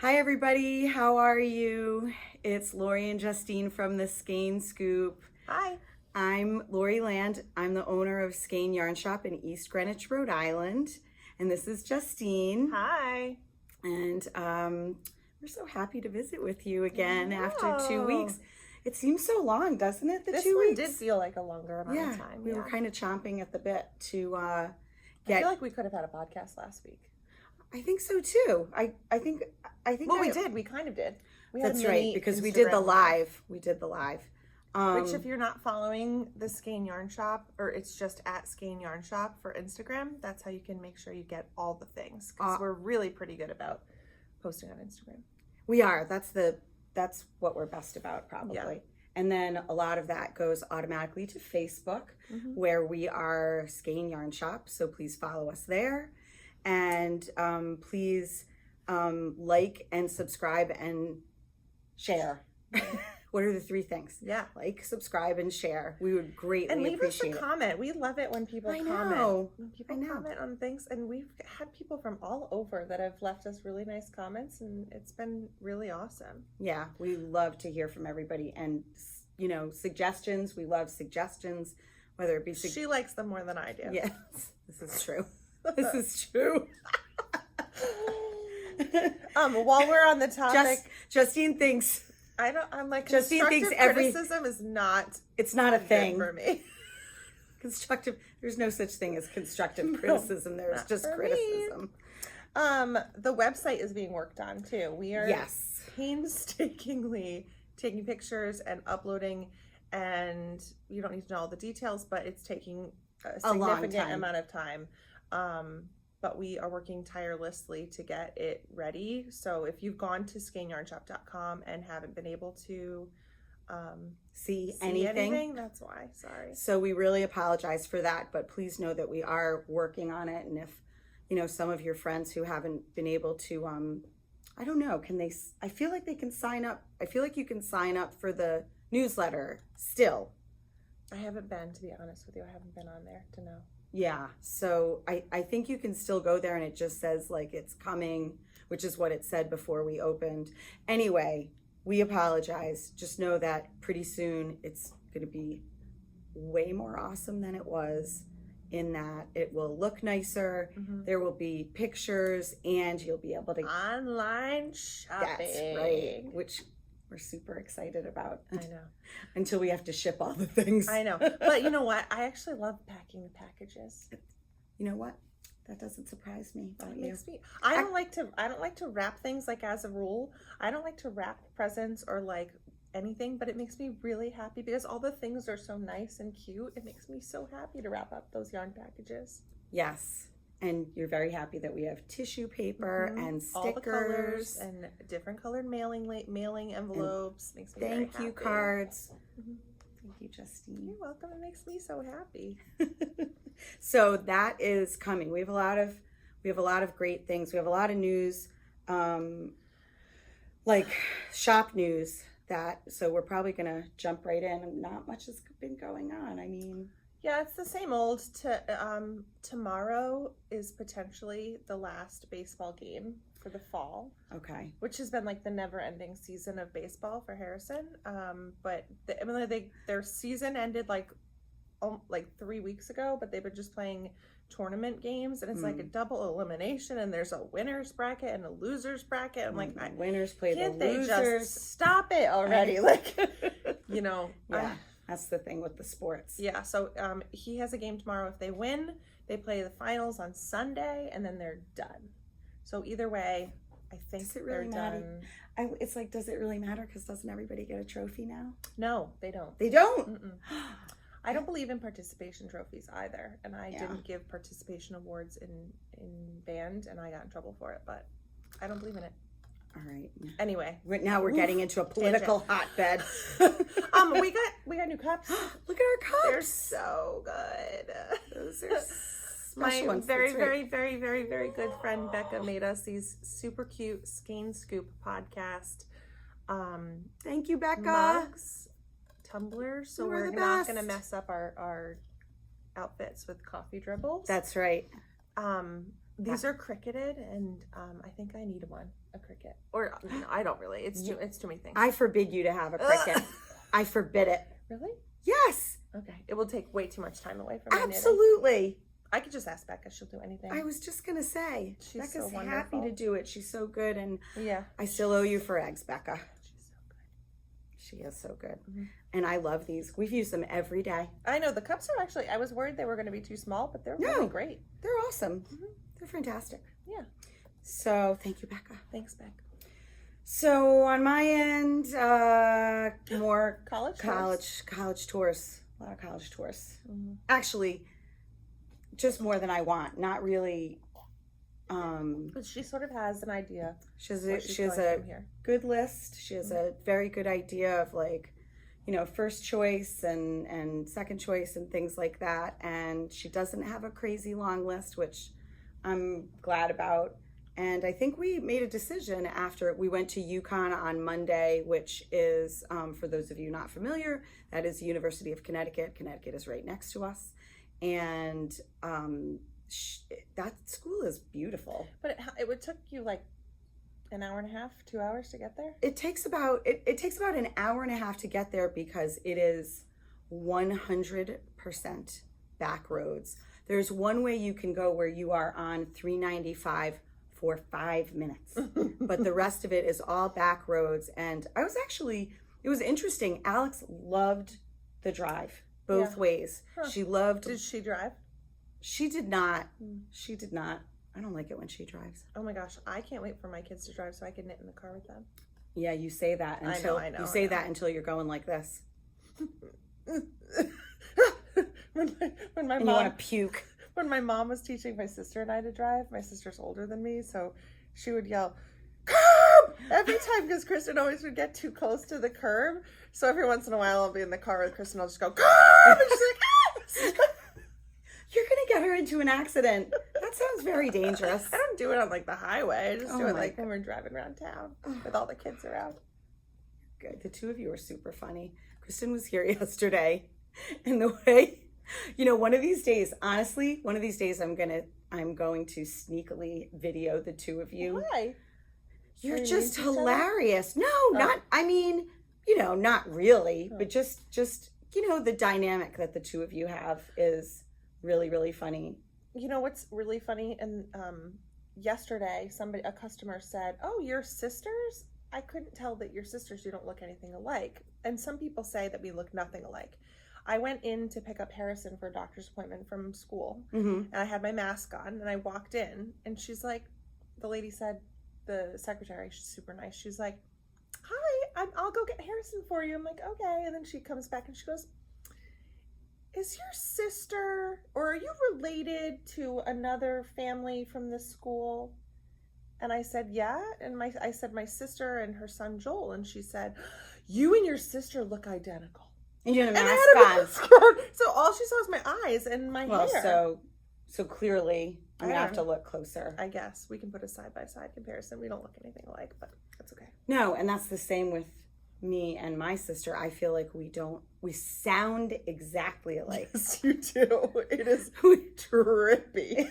Hi everybody, how are you? It's Lori and Justine from the Skein Scoop. Hi. I'm Lori Land. I'm the owner of Skein Yarn Shop in East Greenwich, Rhode Island. And this is Justine. Hi. And we're so happy to visit with you again after 2 Whoa. weeks. It seems so long, doesn't it, This 2 one weeks? did feel like a longer amount of time. We were kind of chomping at the bit to I get... feel like we could have had a podcast last week. I think so too. I think Well, we did. We kind of did. We had That's a mini right, because we Instagram did the live. We did the live. Which, if you're not following the Skein Yarn Shop, or it's just at Skein Yarn Shop for Instagram, that's how you can make sure you get all the things. Because we're really pretty good about posting on Instagram. We are. That's what we're best about, probably. Yeah. And then a lot of that goes automatically to Facebook, where we are Skein Yarn Shop. So please follow us there. And please like and subscribe and share. What are the three things? Yeah. Like, subscribe, and share. We would greatly And leave us a appreciate it. comment. We love it when people comment. When people comment on things. And we've had people from all over that have left us really nice comments, and it's been really awesome. Yeah, we love to hear from everybody. And, you know, suggestions. We love suggestions, whether it be... She likes them more than I do. Yes, this is true. This is true. While we're on the topic... Justine thinks... I'm like, Justine constructive thinks criticism is not... It's not a thing. for me. There's no such thing as constructive criticism. There's just criticism. The website is being worked on too. We are painstakingly taking pictures and uploading, and you don't need to know all the details, but it's taking a significant amount of time. But we are working tirelessly to get it ready. So if you've gone to skeinyarnshop.com and haven't been able to see anything, that's why. Sorry. So we really apologize for that, but please know that we are working on it. And if, you know, some of your friends who haven't been able to, I don't know, I feel like they can sign up. I feel like you can sign up for the newsletter still. I haven't been, to be honest with you. I haven't been on there to know. Yeah, so I think you can still go there, and it just says like it's coming, which is what it said before we opened. Anyway, we apologize. Just know that pretty soon it's going to be way more awesome than it was, in that it will look nicer. There will be pictures, and you'll be able to... Online shopping. That's right, which... we're super excited about. I know. Until we have to ship all the things. I know. But you know what? I actually love packing the packages. You know what? That doesn't surprise me about you. I don't like to wrap things, like, as a rule. I don't like to wrap presents or like anything, but it makes me really happy because all the things are so nice and cute. It makes me so happy to wrap up those yarn packages. Yes. And you're very happy that we have tissue paper and stickers. All the colors and different colored mailing envelopes. Makes me very happy. Thank you cards. Thank you, Justine. You're welcome. It makes me so happy. So that is coming. We have a lot of great things. We have a lot of news, like shop news. So we're probably gonna jump right in. Not much has been going on. I mean. Yeah, it's the same old. Tomorrow is potentially the last baseball game for the fall. Okay. Which has been like the never-ending season of baseball for Harrison. But their season ended like 3 weeks ago, but they've been just playing tournament games, and it's like a double elimination, and there's a winner's bracket and a loser's bracket. I'm like, winners play the losers. They just stop it already? Like, you know. Yeah. That's the thing with the sports. Yeah, so he has a game tomorrow. If they win, they play the finals on Sunday, and then they're done. So either way, I think they're done. It's like, does it really matter? Because doesn't everybody get a trophy now? No, they don't. They don't? I don't believe in participation trophies either. And I didn't give participation awards in band, and I got in trouble for it. But I don't believe in it. All right. Anyway, now we're getting into a political hotbed. we got new cups. Look at our cups. They're so good. Those are my ones. very, very, very, very, very good friend Becca made us these super cute Skein Scoop podcast. Thank you, Becca. Mugs, tumblers. So we're not going to mess up our outfits with coffee dribbles. That's right. These are cricketed, and I think I need a cricket. Or no, I don't really. It's too many things. I forbid you to have a cricket. I forbid it. Really? Yes. Okay. It will take way too much time away from my knitting. Absolutely. I could just ask Becca. She'll do anything. I was just gonna say, She's Becca's so happy to do it. She's so good, and yeah, I still owe you for eggs, Becca. she's so good. She is so good, and I love these. We've used them every day. I know the cups are actually. I was worried they were going to be too small, but they're really great. They're awesome. They're fantastic. Yeah. So thank you, Becca. Thanks, Beck. So on my end, more college tours. A lot of college tours. Actually, just more than I want. Not really. But she sort of has an idea. She has a good list. She has a very good idea of like, first choice and second choice and things like that. And she doesn't have a crazy long list, which I'm glad about. And I think we made a decision after we went to UConn on Monday, which is, for those of you not familiar, that is the University of Connecticut. Connecticut is right next to us. And that school is beautiful. But it took you like an hour and a half, 2 hours to get there? It takes about an hour and a half to get there because it is 100% back roads. There's one way you can go where you are on 395 for 5 minutes, but the rest of it is all back roads. And it was interesting. Alex loved the drive both ways. Huh. She loved. Did she drive? She did not. She did not. I don't like it when she drives. Oh my gosh, I can't wait for my kids to drive so I can knit in the car with them. Yeah, you say that until I know, you say that until you're going like this. when my and mom, you want to puke. When my mom was teaching my sister and I to drive, my sister's older than me, so she would yell, "Curb!" every time because Kristen always would get too close to the curb. So every once in a while I'll be in the car with Kristen, I'll just go, "Curb!" and she's like, "Ah!" You're gonna get her into an accident. That sounds very dangerous. I don't do it on like the highway. I just do it like when we're driving around town with all the kids around. Good. The two of you are super funny. Kristen was here yesterday, and the way, one of these days, honestly, I'm going to sneakily video the two of you. Why? You're just hilarious. No, not really, but just the dynamic that the two of you have is really, really funny. You know what's really funny? And yesterday, a customer said, "Oh, you're sisters? I couldn't tell that you're sisters. You don't look anything alike." And some people say that we look nothing alike. I went in to pick up Harrison for a doctor's appointment from school, and I had my mask on, and I walked in, and she's like, the lady said, the secretary, she's super nice. She's like, "Hi, I'll go get Harrison for you." I'm like, "Okay." And then she comes back and she goes, "Is your sister, or are you related to another family from this school?" And I said, "Yeah." And I said, "My sister and her son Joel." And she said, "You and your sister look identical." And you had a mask on. So all she saw was my eyes and my hair. So clearly I'm gonna have to look closer. I guess we can put a side-by-side comparison. We don't look anything alike, but that's okay. No, and that's the same with me and my sister. I feel like we sound exactly alike. Yes, you do. It is trippy.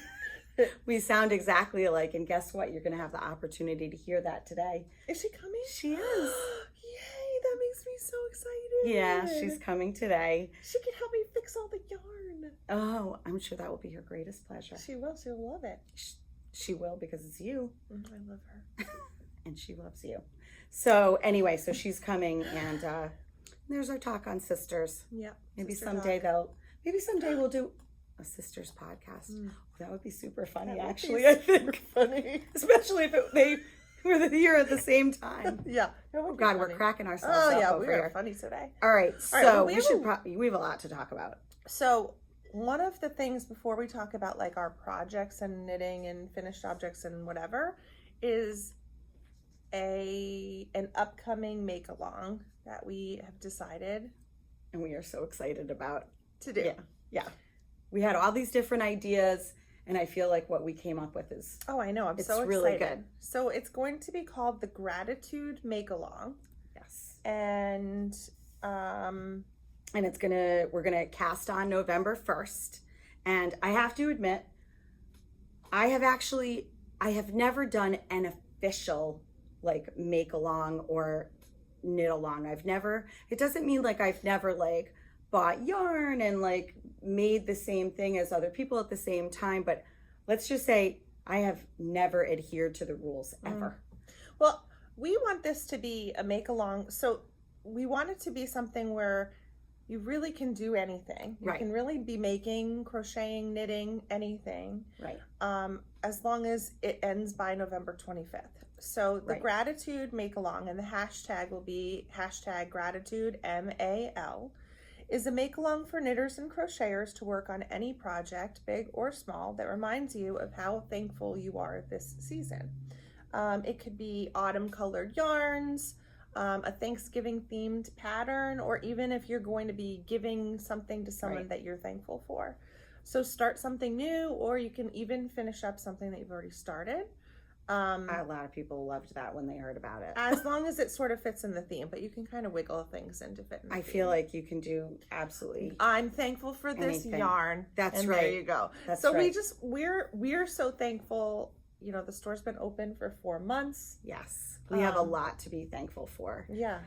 We sound exactly alike, and guess what? You're going to have the opportunity to hear that today. Is she coming? She is. Yay, that makes me so excited. Yeah, she's coming today. She can help me fix all the yarn. Oh, I'm sure that will be her greatest pleasure. She will. She'll love it. She will, because it's you. I love her. And she loves you. So anyway, so she's coming, and there's our talk on sisters. Yeah. Maybe someday we'll do a sisters podcast. That would be super funny, actually. I think funny, especially if they were here at the same time. Yeah. Oh God, we're cracking ourselves up over we are here. funny today. All right, so we have a lot to talk about. So one of the things before we talk about like our projects and knitting and finished objects and whatever is an upcoming make along that we have decided, and we are so excited about to do. Yeah. We had all these different ideas, and I feel like what we came up with is I know. I'm so excited. Really good. So it's going to be called the Gratitude Make Along. Yes. And we're gonna cast on November 1st. And I have to admit, I have never done an official like make along or knit along. It doesn't mean like I've never like bought yarn and like made the same thing as other people at the same time, but let's just say I have never adhered to the rules ever. Well, we want this to be a make along, so we want it to be something where you really can do anything. You can really be making, crocheting, knitting, anything. Right. As long as it ends by November 25th. So the gratitude make along, and the hashtag will be hashtag gratitude MAL, is a make along for knitters and crocheters to work on any project, big or small, that reminds you of how thankful you are this season. It could be autumn colored yarns, a Thanksgiving themed pattern, or even if you're going to be giving something to someone that you're thankful for. So start something new, or you can even finish up something that you've already started. A lot of people loved that when they heard about it. As long as it sort of fits in the theme, but you can kind of wiggle things in to fit in the theme. feel like you can do absolutely. I'm thankful for this yarn. That's There you go. That's so we're so thankful. You know, the store's been open for 4 months. Yes, we have a lot to be thankful for. Yeah,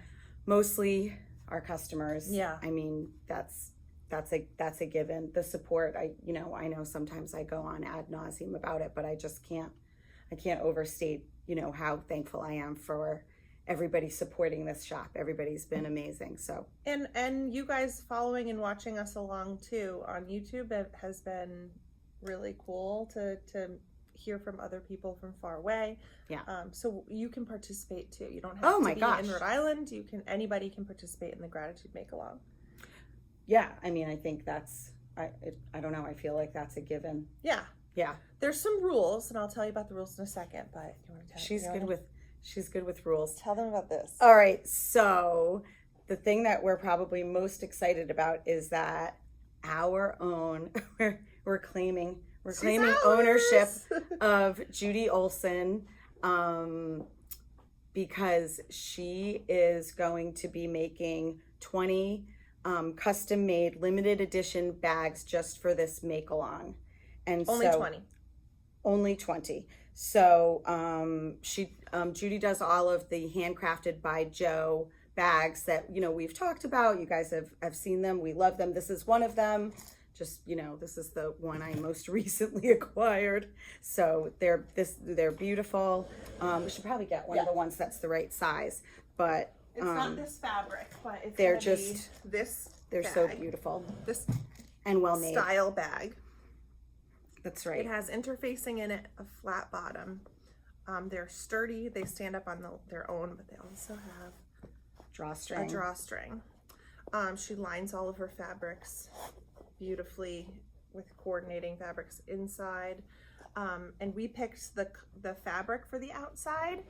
mostly our customers. Yeah, I mean that's a given. The support, I know sometimes I go on ad nauseum about it, but I just can't overstate how thankful I am for everybody supporting this shop. Everybody's been amazing. So and you guys following and watching us along too on YouTube, it has been really cool to hear from other people from far away. Yeah. So you can participate too. You don't have to be in Rhode Island. Anybody can participate in the gratitude make along. Yeah, I mean, I think that's I don't know. I feel like that's a given. Yeah. Yeah. There's some rules, and I'll tell you about the rules in a second. But you want to tell? She's good with rules. Tell them about this. All right. So the thing that we're probably most excited about is that our own we're claiming ownership of Judy Olson, because she is going to be making 20 custom made limited edition bags just for this make along. And only 20. So Judy does all of the Handcrafted by Jo bags that we've talked about. You guys have seen them. We love them. This is one of them. Just this is the one I most recently acquired. So they're beautiful. We should probably get one of the ones that's the right size. But it's not this fabric, but it's they're just this. They're bag. so beautiful. This and well made style bag. That's right. It has interfacing in it, a flat bottom. They're sturdy. They stand up on their own, but they also have a drawstring. She lines all of her fabrics beautifully with coordinating fabrics inside. And we picked the fabric for the outside.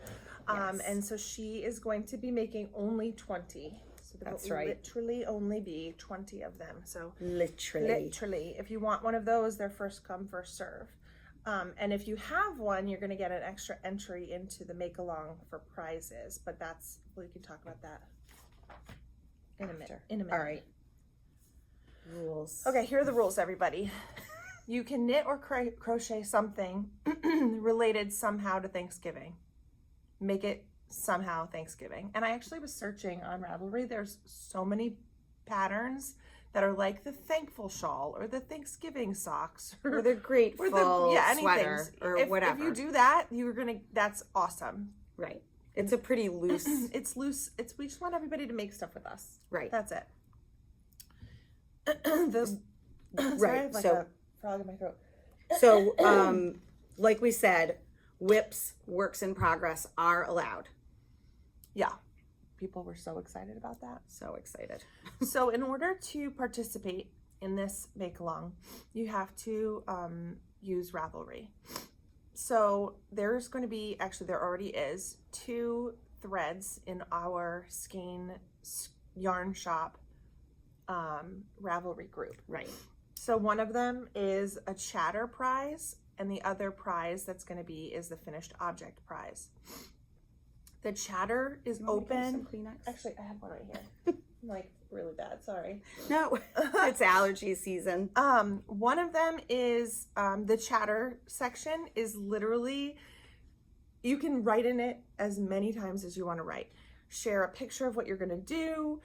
And so she is going to be making only 20. So there will literally only be 20 of them. So literally, if you want one of those, they're first come, first serve. And if you have one, you're going to get an extra entry into the make along for prizes. But we can talk about that in a minute. All right. Rules. Okay, here are the rules, everybody. You can knit or crochet something related somehow to Thanksgiving. Make it somehow Thanksgiving. And I actually was searching on Ravelry. There's so many patterns that are like the thankful shawl or the Thanksgiving socks or the grateful sweater or whatever. If you do that, that's awesome. Right. It's a pretty loose. It's loose. We just want everybody to make stuff with us. Right. That's it. Right. I have a frog in my throat. So, like we said, whips, works in progress are allowed. Yeah. People were so excited about that. So excited. So in order to participate in this make along, you have to use Ravelry. So there's going to be, actually there already is, 2 threads in our Skein yarn shop Ravelry group. Right. So one of them is a chatter prize, and the other prize that's going to be is the finished object prize. The chatter is open. Some Kleenex? Actually, I have one right here. like really bad. Sorry. No, it's allergy season. One of them is the chatter section is literally, you can write in it as many times as you want to write. Share a picture of what you're going to do.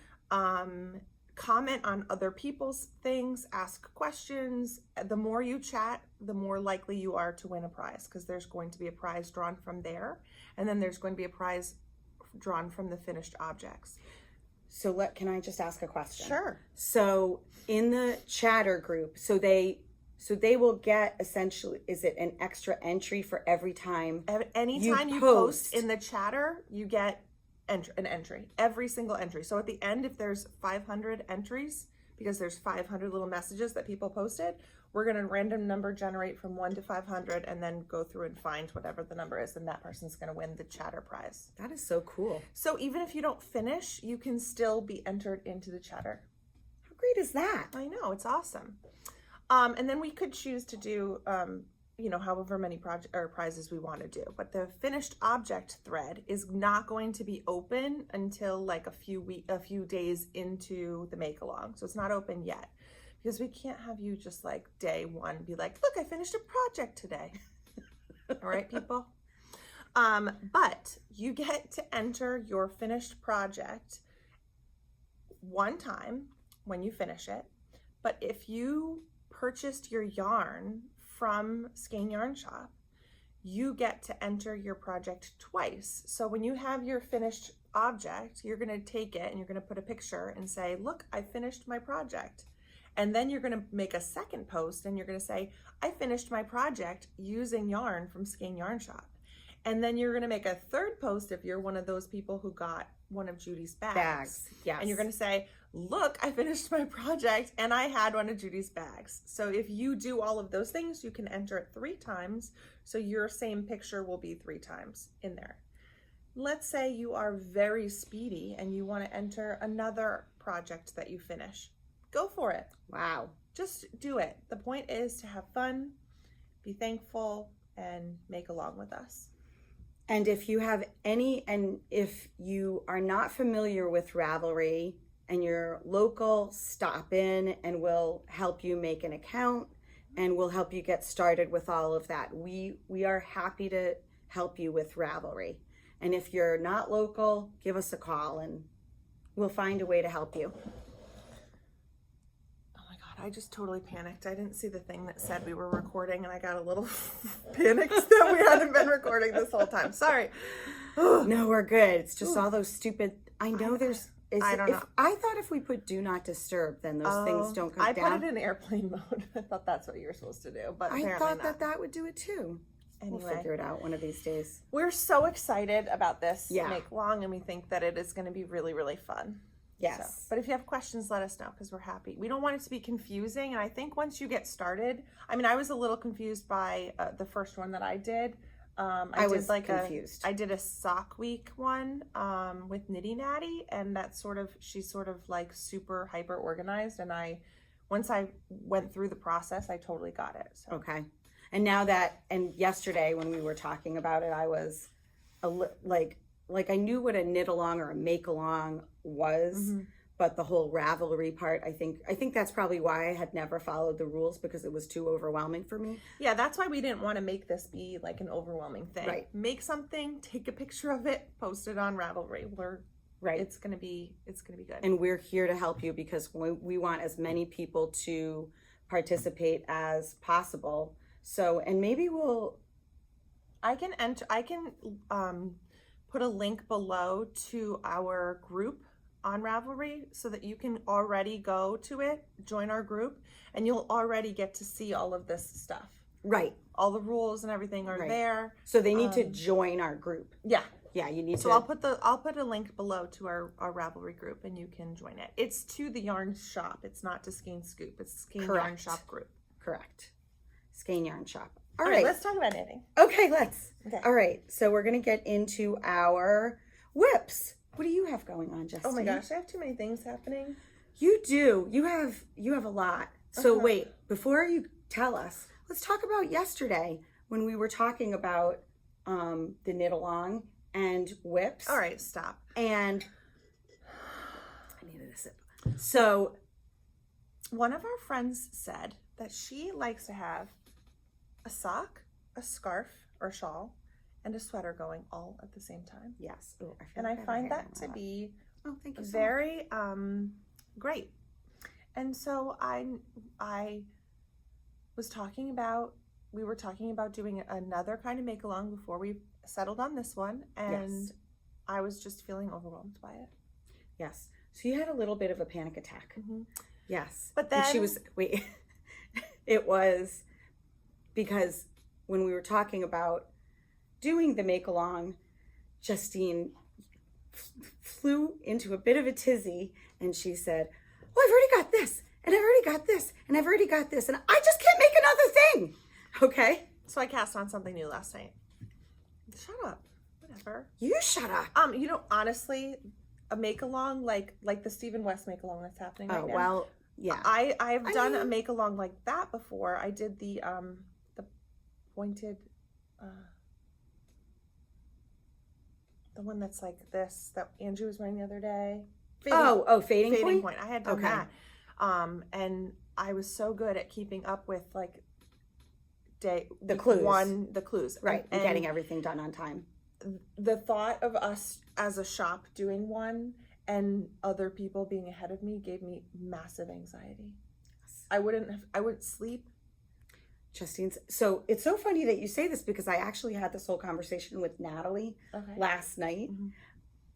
Comment on other people's things, ask questions. The more you chat, the more likely you are to win a prize, because there's going to be a prize drawn from there, and then there's going to be a prize drawn from the finished objects. So can I just ask a question? Sure. So in the chatter group, so they will get essentially, is it an extra entry for every time? Anytime you post in the chatter, you get an entry, every single entry. So at the end, if there's 500 entries, because there's 500 little messages that people posted, we're going to random number generate from 1 to 500 and then go through and find whatever the number is, and that person's going to win the chatter prize. That is so cool. So even if you don't finish, you can still be entered into the chatter. How great is that? I know, it's awesome. And then we could choose to do however many prizes we want to do, but the finished object thread is not going to be open until like a few days into the make along. So it's not open yet, because we can't have you just like day one be like, look, I finished a project today. All right, people. But you get to enter your finished project one time when you finish it. But if you purchased your yarn from Skein Yarn Shop, you get to enter your project twice. So when you have your finished object, you're going to take it and you're going to put a picture and say, look, I finished my project. And then you're going to make a second post and you're going to say, I finished my project using yarn from Skein Yarn Shop. And then you're going to make a third post if you're one of those people who got one of Judy's bags. Yes. And you're going to say, look, I finished my project and I had one of Judy's bags. So if you do all of those things, you can enter it 3 times. So your same picture will be 3 times in there. Let's say you are very speedy and you want to enter another project that you finish. Go for it. Wow. Just do it. The point is to have fun, be thankful, and make along with us. And if you have if you are not familiar with Ravelry and you're local, stop in and we'll help you make an account and we'll help you get started with all of that. We are happy to help you with Ravelry. And if you're not local, give us a call and we'll find a way to help you. I just totally panicked. I didn't see the thing that said we were recording and I got a little panicked that we hadn't been recording this whole time. Sorry. No, we're good. It's just all those stupid, I don't know. I thought if we put do not disturb, then those things don't come down. I put it in airplane mode. I thought that's what you were supposed to do, but I thought that would do it too. Anyway, we'll figure it out one of these days. We're so excited about this make long, and we think that it is going to be really, really fun. Yes. So, but if you have questions, let us know, because we're happy. We don't want it to be confusing. And I think once you get started, I was a little confused by the first one that I did. I was confused. I did a sock week one with Nitty Natty, and she's sort of like super hyper organized. And once I went through the process, I totally got it. So. Okay. And yesterday when we were talking about it, I was like I knew what a knit along or a make along was, but the whole Ravelry part, I think that's probably why I had never followed the rules, because it was too overwhelming for me. Yeah, that's why we didn't want to make this be like an overwhelming thing. Right. Make something, take a picture of it, post it on Ravelry. It's gonna be good. And we're here to help you because we want as many people to participate as possible. So, and maybe I can put a link below to our group on Ravelry so that you can already go to it, join our group, and you'll already get to see all of this stuff. Right. All the rules and everything are there. So they need to join our group. Yeah. Yeah, you need to. So I'll put a link below to our Ravelry group and you can join it. It's to the Yarn Shop. It's not to Skein Scoop. It's Skein Yarn Shop group. Correct. Skein Yarn Shop. All right, let's talk about knitting. Okay, let's. Okay. All right, so we're going to get into our whips. What do you have going on, Justine? Oh my gosh, I have too many things happening. You do. You have a lot. So wait, before you tell us, let's talk about yesterday when we were talking about the knit along and whips. All right, stop. And I needed a sip. So one of our friends said that she likes to have a sock, a scarf or a shawl, and a sweater going all at the same time. Yes. Ooh, and I find that to be thank you very great. And so I was talking about, we were talking about doing another kind of make along before we settled on this one, and yes. I was just feeling overwhelmed by it. Yes. So you had a little bit of a panic attack. Mm-hmm. Yes. But then and she was it was because when we were talking about doing the make along, Justine flew into a bit of a tizzy and she said, "Oh, I've already got this, and I've already got this, and I've already got this, and I just can't make another thing." Okay? So I cast on something new last night. Shut up. Whatever. You shut up. You know, honestly, a make along like the Stephen West make along that's happening right now. Oh, well, yeah. I've done a make along like that before. I did the pointed the one that's like this that Andrew was wearing the other day. Fading point? I had done that. And I was so good at keeping up with like the clues. The clues. Right. And getting everything done on time. The thought of us as a shop doing one and other people being ahead of me gave me massive anxiety. I wouldn't sleep. Justine's. So it's so funny that you say this because I actually had this whole conversation with Natalie last night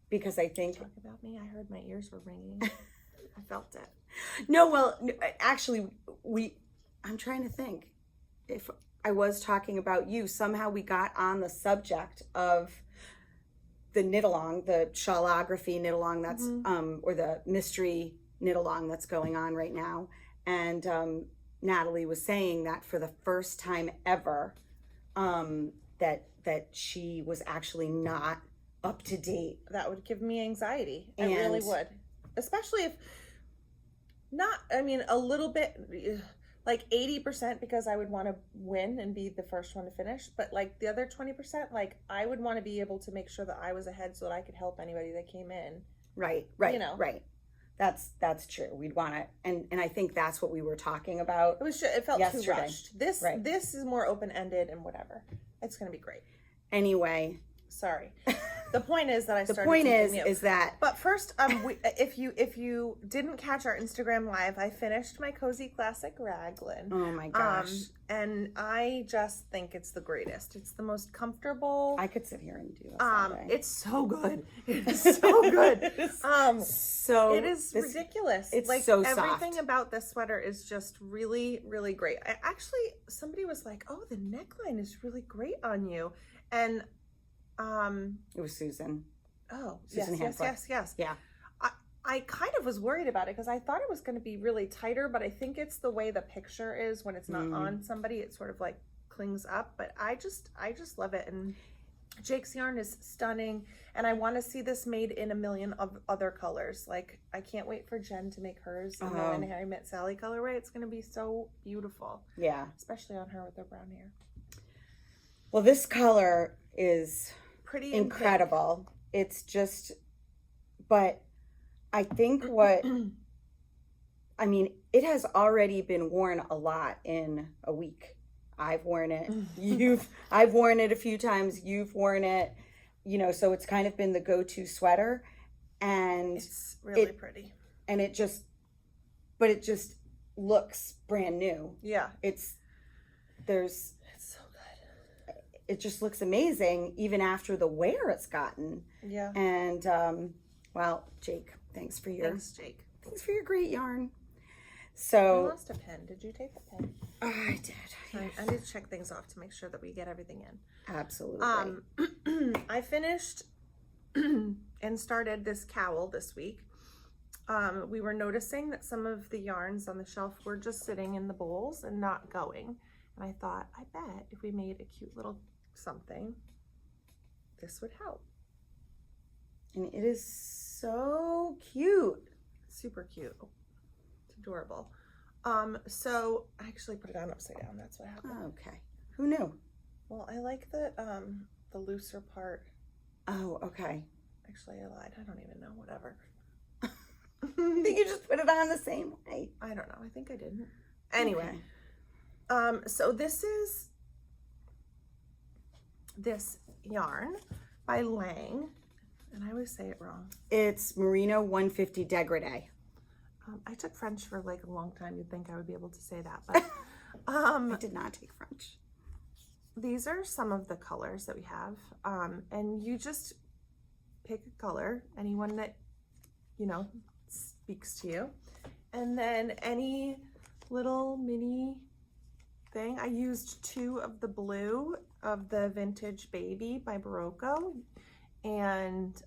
because I think. Talk about me. I heard my ears were ringing. I felt it. No, well, actually, I'm trying to think. If I was talking about you, somehow we got on the subject of the knit along, the shawlography knit along that's or the mystery knit along that's going on right now, and Natalie was saying that for the first time ever, that she was actually not up to date. That would give me anxiety. It really would, especially if not. I mean, a little bit. Like 80% because I would want to win and be the first one to finish. But like the other 20%, like I would want to be able to make sure that I was ahead so that I could help anybody that came in. Right. You know. Right. That's true. We'd want to, and I think that's what we were talking about. It felt yesterday. Too rushed. This is more open-ended and whatever. It's going to be great. Anyway. Sorry. The point is that I started. The point is that. But first, if you didn't catch our Instagram live, I finished my cozy classic raglan. Oh my gosh! And I just think it's the greatest. It's the most comfortable. I could sit here and do this all day. It's so good. It's so good. So it is ridiculous. It's like so soft. Everything about this sweater is just really, really great. Somebody was like, "Oh, the neckline is really great on you," and. It was Susan. Oh, Susan yes. Yeah. I kind of was worried about it because I thought it was going to be really tighter, but I think it's the way the picture is when it's not on somebody. It sort of like clings up, but I just love it. And Jake's yarn is stunning, and I want to see this made in a million of other colors. Like I can't wait for Jen to make hers in the Harry Met Sally colorway. It's going to be so beautiful. Yeah. Especially on her with her brown hair. Well, this color is pretty incredible. It's just, but I think it has already been worn a lot in a week. I've worn it. I've worn it a few times. You've worn it, so it's kind of been the go-to sweater, and it's really pretty. And it just looks brand new. Yeah. It's so good. It just looks amazing even after the wear it's gotten. Yeah. And well, Jake, thanks for your great yarn. So I lost a pen. Did you take the pen? I did. I need to check things off to make sure that we get everything in. Absolutely. I finished and started this cowl this week. We were noticing that some of the yarns on the shelf were just sitting in the bowls and not going. And I thought, I bet if we made a cute little something, this would help. And it is so cute. Super cute. It's adorable. So I actually put it on upside down. That's what happened. Okay. Who knew? Well, I like the looser part. Oh, okay. Actually, I lied. I don't even know. Whatever. I think you just put it on the same way. I don't know. I think I didn't. Anyway, so this is this yarn by Lang, and I always say it wrong. It's Merino 150 Degradé. I took French for like a long time. You'd think I would be able to say that, but I did not take French. These are some of the colors that we have, and you just pick a color, anyone that, you know, speaks to you, and then any little mini thing. I used 2 of the blue of the Vintage Baby by Barocco, and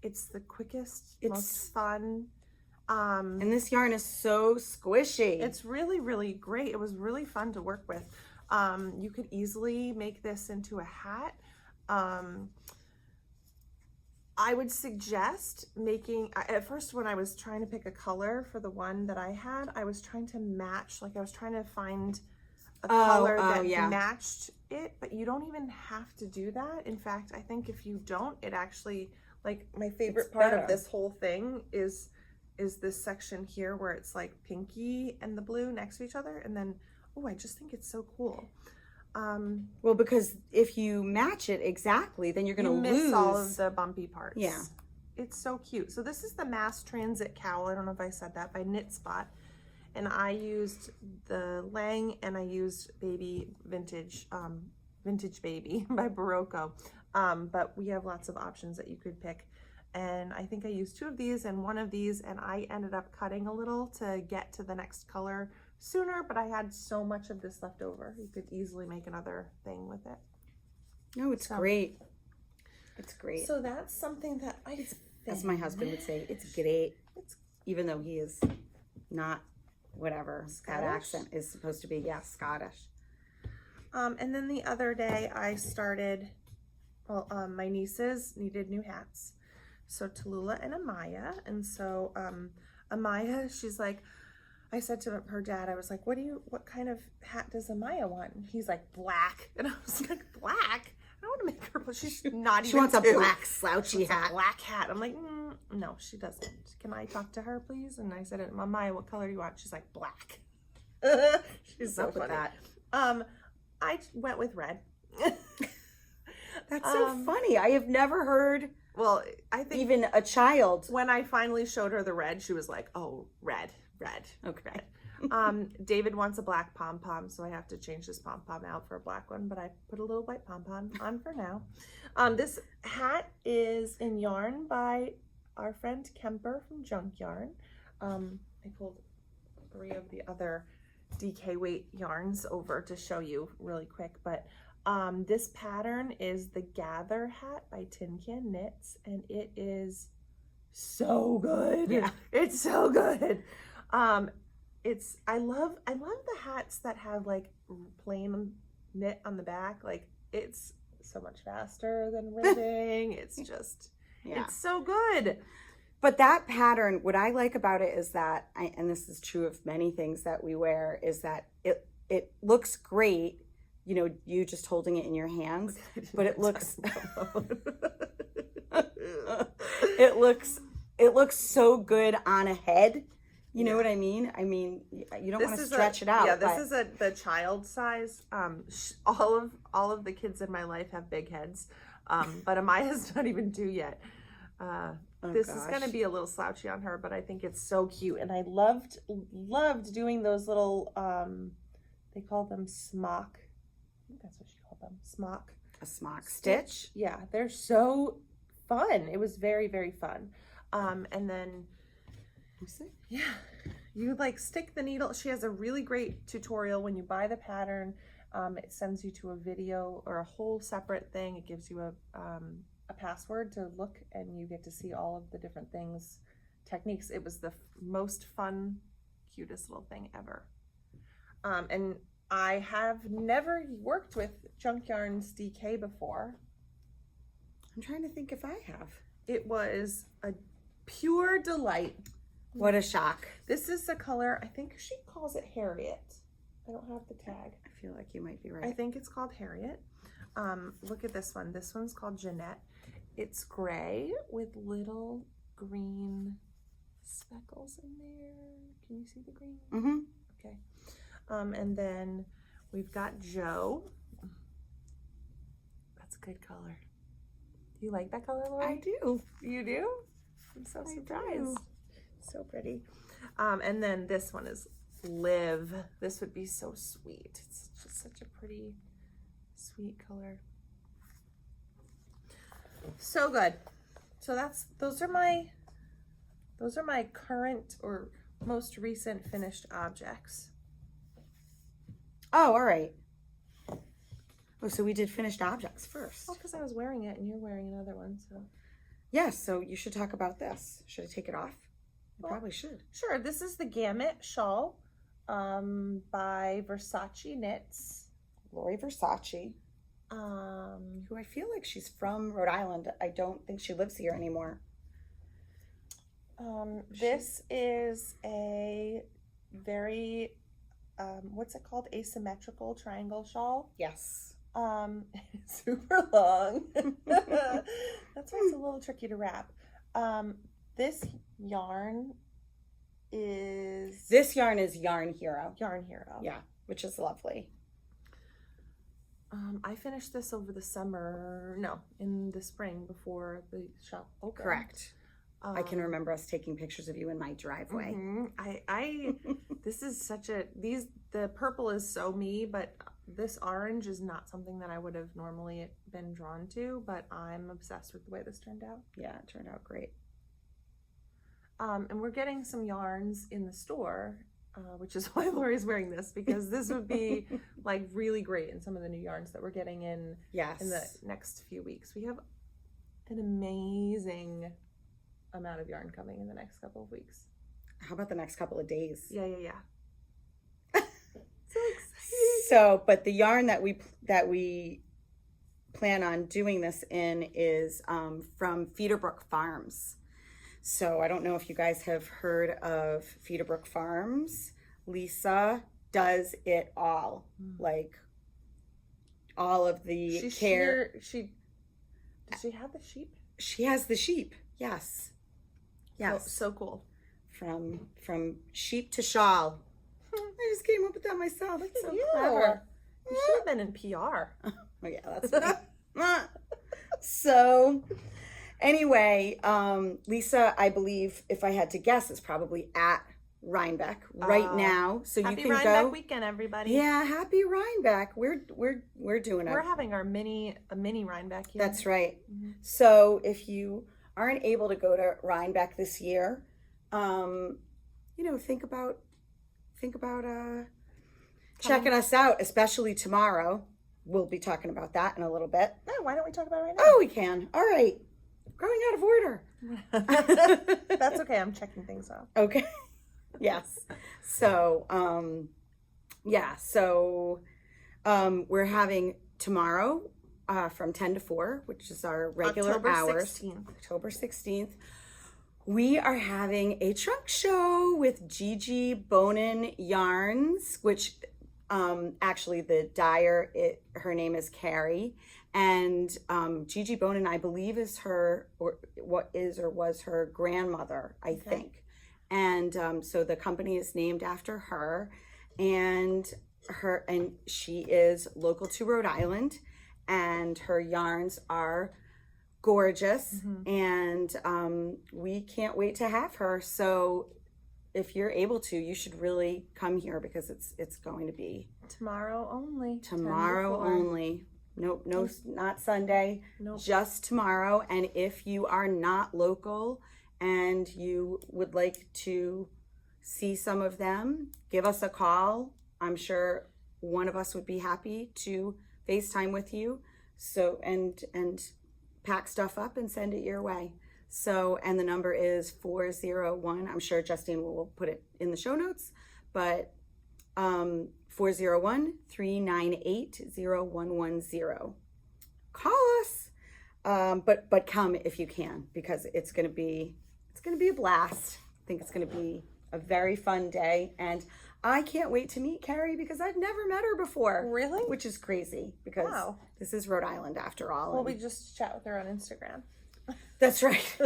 it's the quickest, most fun. And this yarn is so squishy. It's really, really great. It was really fun to work with. You could easily make this into a hat. I would suggest making, at first when I was trying to pick a color for the one that I had, I was trying to match, like I was trying to find a color that matched it, but you don't even have to do that. In fact, I think if you don't, it actually, like my favorite part of this whole thing is this section here where it's like pinky and the blue next to each other, and then, oh, I just think it's so cool. Well, because if you match it exactly, then you're going to lose all of the bumpy parts. Yeah. It's so cute. So this is the Mass Transit Cowl. I don't know if I said that, by Knit Spot. And I used the Lang, and I used Vintage Baby by Barocco. But we have lots of options that you could pick. And I think I used 2 of these and 1 of these, and I ended up cutting a little to get to the next color sooner, but I had so much of this left over. You could easily make another thing with it. No, it's great. It's great. So that's something that as my husband would say, it's great. Even though he is not whatever Scottish? That accent is supposed to be. Yeah, Scottish. And then the other day I started, well, my nieces needed new hats. So Tallulah and Amaya. And so Amaya, she's like, I said to her dad, I was like, what kind of hat does Amaya want? And he's like, black. And I was like, black? I don't want to make her, but she's not even. She wants a black slouchy hat. A black hat. I'm like, no, she doesn't. Can I talk to her, please? And I said, Amaya, what color do you want? She's like, black. She's so funny. That. I went with red. That's so funny. I have never heard. Well, I think even a child. When I finally showed her the red, she was like, oh, red. Okay. David wants a black pom-pom, so I have to change this pom-pom out for a black one, but I put a little white pom-pom on for now. This hat is in yarn by our friend Kemper from Junk Yarn. I pulled 3 of the other DK weight yarns over to show you really quick, but this pattern is the Gather hat by Tin Can Knits, and it is so good. Yeah, it's so good. I love the hats that have like plain knit on the back. Like, it's so much faster than ribbing. It's just, it's so good. But that pattern, what I like about it is that, and this is true of many things that we wear, is that it looks great, you know, you just holding it in your hands, but it looks, it looks so good on a head. You know what I mean? I mean, you don't want to stretch it out. Yeah, this is the child size. All of the kids in my life have big heads, but Amaya's not even 2 yet. This is going to be a little slouchy on her, but I think it's so cute, and I loved doing those little. They call them smock. I think that's what she called them. Smock. A smock stitch. Yeah, they're so fun. It was very, very fun. And then. Yeah, you like stick the needle. She has a really great tutorial when you buy the pattern. It sends you to a video or a whole separate thing. It gives you a password to look, and you get to see all of the different techniques. It was the most fun, cutest little thing ever. And I have never worked with Junk Yarn's DK before. I'm trying to think if I have. It was a pure delight. What a shock. This is the color, I think she calls it Harriet. I don't have the tag. I feel like you might be right. I think it's called Harriet. Look at this one. This one's called Jeanette. It's gray with little green speckles in there. Can you see the green? Mm-hmm. Okay. And then we've got Joe. That's a good color. Do you like that color, Lori? I do. You do? I'm so I surprised. do. So pretty. And then this one is Live. This would be so sweet. It's just such a pretty, sweet color. So good. So those are my current or most recent finished objects. Oh, all right. Oh, so we did finished objects first. Well, because I was wearing it and you're wearing another one, so. Yes, so you should talk about this. Should I take it off? You probably should. Sure. This is the Gamut shawl by Versace Knits. Lori Versace, who I feel like she's from Rhode Island. I don't think she lives here anymore. This is a very, what's it called? Asymmetrical triangle shawl. Yes. Super long. That's why it's a little tricky to wrap. This yarn is Yarn Hero. Yarn Hero. Yeah, which is lovely. I finished this over the summer. No, in the spring before the shop opened. Correct. I can remember us taking pictures of you in my driveway. Mm-hmm. This is the purple is so me, but this orange is not something that I would have normally been drawn to, but I'm obsessed with the way this turned out. Yeah, it turned out great. And we're getting some yarns in the store, which is why Lori's wearing this, because this would be like really great in some of the new yarns that we're getting in the next few weeks. We have an amazing amount of yarn coming in the next couple of weeks. How about the next couple of days? Yeah. So excited. So, but the yarn that we plan on doing this in is from Feederbrook Farms. So I don't know if you guys have heard of Feederbrook Farms. Lisa does it all, like all of the care. Does she have the sheep? She has the sheep. Yes. Yes. So cool. From sheep to shawl. I just came up with that myself. That's so clever. You should have been in PR. Oh yeah, that's right. So anyway, Lisa, I believe if I had to guess, is probably at Rhinebeck right now. So you can Rhinebeck go. Happy weekend, everybody. Yeah, happy Rhinebeck. We're doing it. We're having our mini Rhinebeck here. That's right. Mm-hmm. So if you aren't able to go to Rhinebeck this year, think about checking us out, especially tomorrow. We'll be talking about that in a little bit. No, why don't we talk about it right now? Oh, we can. All right. Going out of order. That's okay. I'm checking things off. Okay. Yes. So, we're having tomorrow from 10 to 4, which is our regular hours. October 16th. We are having a trunk show with Gigi Bonin Yarns, which actually the dyer, her name is Carrie, and Gigi Bonin, I believe, is her was her grandmother, I think, and so the company is named after her, and she is local to Rhode Island, and her yarns are gorgeous, and we can't wait to have her. So if you're able to, you should really come here, because it's going to be tomorrow only. Nope, no, not Sunday. Nope. Just tomorrow. And if you are not local and you would like to see some of them, give us a call. I'm sure one of us would be happy to FaceTime with you. So and pack stuff up and send it your way. So, and the number is 401. I'm sure Justine will put it in the show notes, but 401-398-0110. Call us, but come if you can, because it's gonna be a blast. I think it's gonna be a very fun day, and I can't wait to meet Carrie, because I've never met her before. Really? Which is crazy, because this is Rhode Island after all. Well, we just chat with her on Instagram. That's right.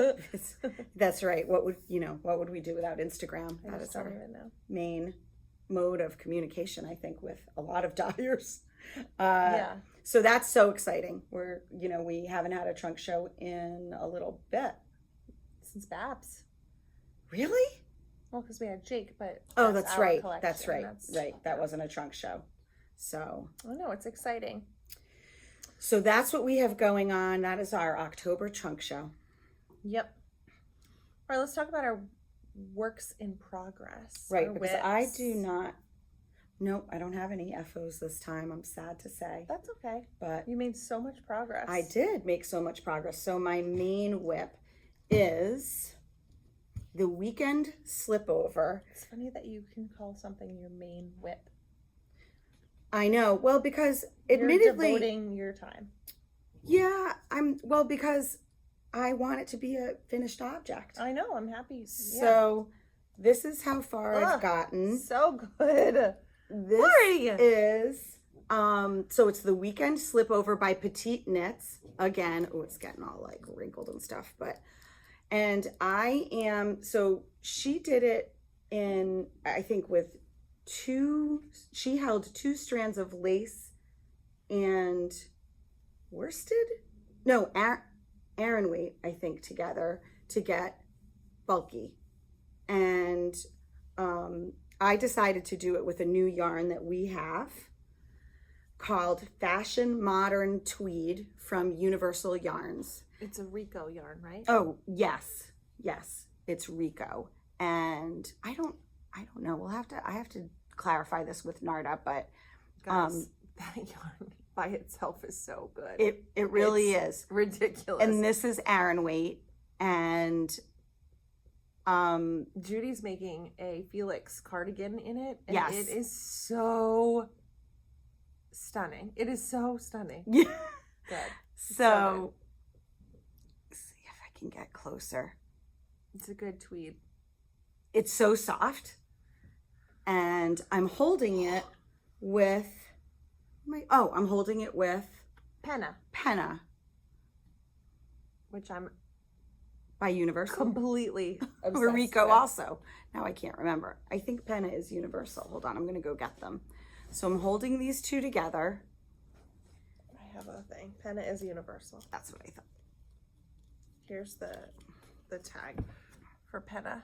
That's right. What would we do without Instagram? I That just is don't our even know. main mode of communication, I think, with a lot of dyers. Yeah. So that's so exciting. We haven't had a trunk show in a little bit. Since Babs. Really? Well, because we had Jake, but That's our right. collection. That's right. Right. That wasn't a trunk show. So. Oh no, it's exciting. So that's what we have going on. That is our October trunk show. Yep. All right, let's talk about our works in progress. Right, because I do not. Nope, I don't have any FOs this time. I'm sad to say. That's okay. But you made so much progress. I did make so much progress. So my main whip is the weekend slipover. It's funny that you can call something your main whip. I know. Well, because admittedly, you're devoting your time. Yeah, because I want it to be a finished object. I know. I'm happy. So this is how far I've gotten. So good. This is so it's the weekend slipover by Petite Knits. Again, it's getting all like wrinkled and stuff, and so she did it in, I think, with she held 2 strands of lace and worsted? No, Aran weight, I think, together to get bulky. And I decided to do it with a new yarn that we have called Fashion Modern Tweed from Universal Yarns. It's a Rico yarn, right? Oh, yes. Yes, it's Rico. And I don't know. I have to clarify this with Narda, but guys, that yarn by itself is so good. It really is ridiculous. And this is Aran weight, and Judy's making a Felix cardigan in it, and yes, it is so stunning. It is so stunning. Yeah. Good. So see if I can get closer. It's a good tweed. It's so soft. And I'm holding it with Penna. Which I'm by Universal. Completely obsessed or Rico with. Also. Now I can't remember. I think Penna is Universal. Hold on, I'm gonna go get them. So I'm holding these two together. I have a thing. Penna is Universal. That's what I thought. Here's the tag for Penna.